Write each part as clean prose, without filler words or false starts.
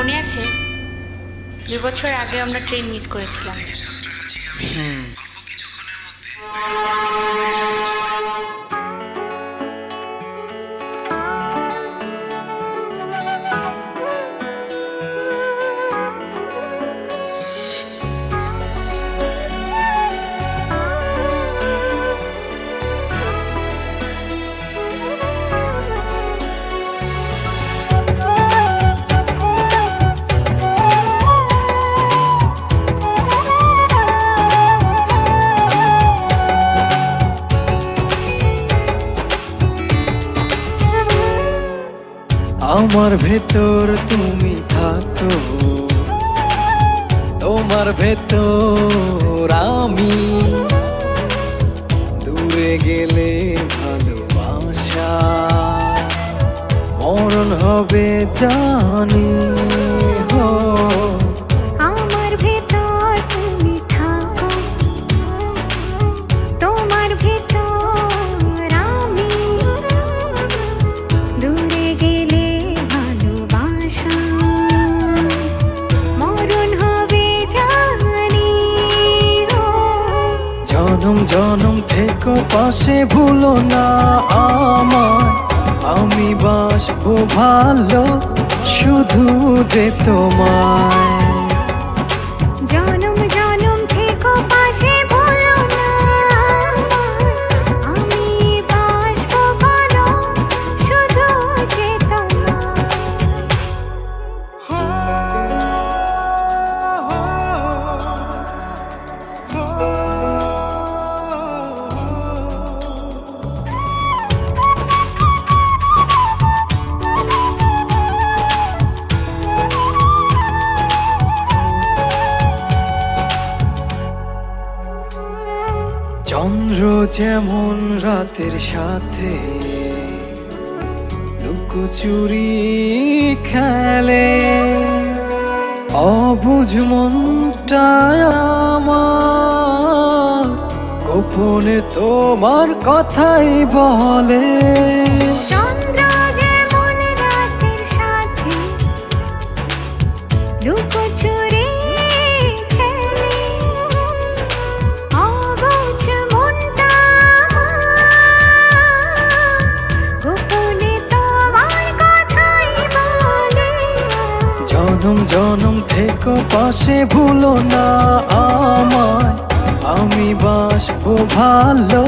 মনে আছে 2 বছর আগে আমরা ট্রেন মিস করেছিলাম? আমার ভেতর তুমি থাকো, তোমার ভেতর আমি। দূরে গেলে ভালোবাসা মরণ হবে জানি। হো আমার ভেতর তুমি থাকো, তোমার ভেতর আমি। দূরে গেলে ভালোবাসা মরণ হবে জানি। জনম জনম থেকো পাশে, ভুলো না আমায়। আমি বাসবো ভালো শুধু যে তোমায়। জনম জনম থেকো পাশে, ভুলো না আমি বাসবো ভালো শুধু যে তোমায়। চন্দ্র যেমন রাতের সাথে লুকোচুরি খেলে, অবুঝ মনটায় আমার গোপনে তোমার কথাই বলে। চন্দ্র যেমন রাতের সাথে লুকোচুরি খেলে, অবুঝ মনটা আমার গোপনে তোমার কথাই বলে। জনম জনম থেকো পাশে, ভুলো না আমায়। আমি বাসবো ভালো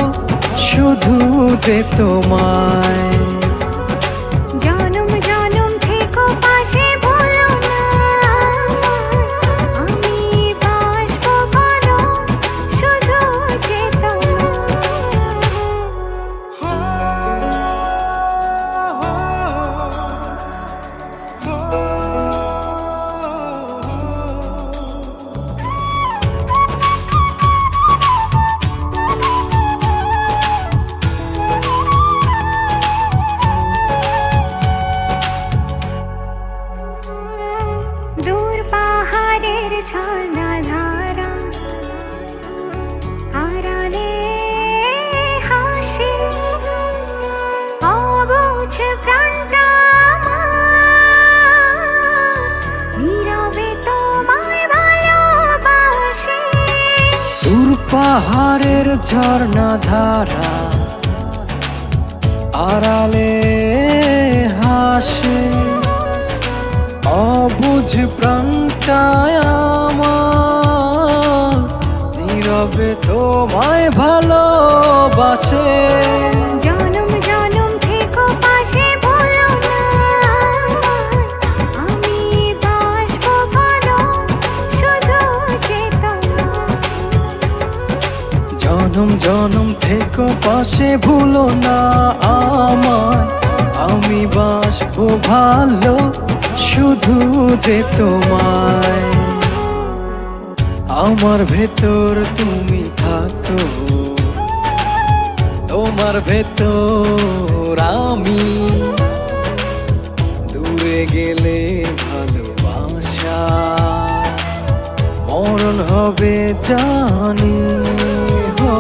শুধু যে তোমায়। জনম জনম থেকো পাশে, ভুলো না আমি বাসবো ভালো শুধু যে দূর পাহাড়ের ঝর্ণা ধারা আড়ালে হাসে, অবুঝ প্রাণটা আমার নীরবে তোমায় ভালোবাসে। দূর পাহাড়ের ঝর্ণা ধারা আড়ালে হাসে, অবুঝ প্রাণটায় আমার নীরবে তোমায় ভালোবাসে। জনম জনম থেকো পাশে, ভুলো না আমি বাসবো ভালো শুধু যে তোমায়। জনম জনম থেকো পাশে, ভুলো না আমায়। আমি বাসবো ভালো শুধু যে তোমায়। আমার ভেতর তুমি থাকো, তোমার ভেতর আমি। দূরে গেলে ভালোবাসা মরণ হবে জানি। হো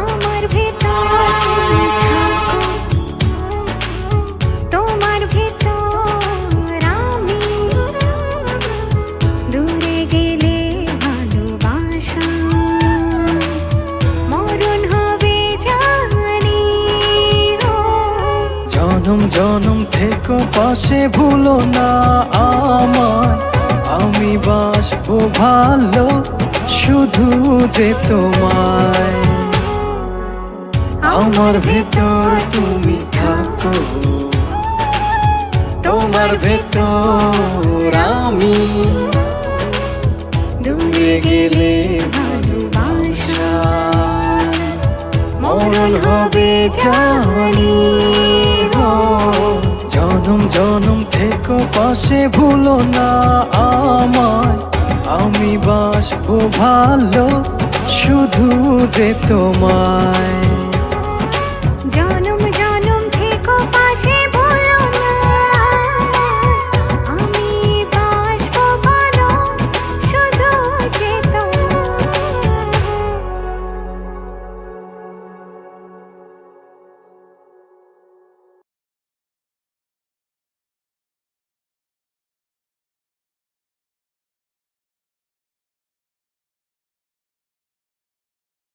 আমার ভেতর তুমি থাকো, তোমার ভেতর আমি। থেকো পাশে ভুলো না আমায়, আমি বাসবো ভালো শুধু যে তোমায়। আমার ভেতর তুমি থাকো, তোমার ভেতর আমি, দূরে গেলে ভালোবাসা মরণ হবে জানি। জনম জনম থেকো পাশে ভুলো না আমায়, আমি বাসবো ভালো শুধু যে তোমায়।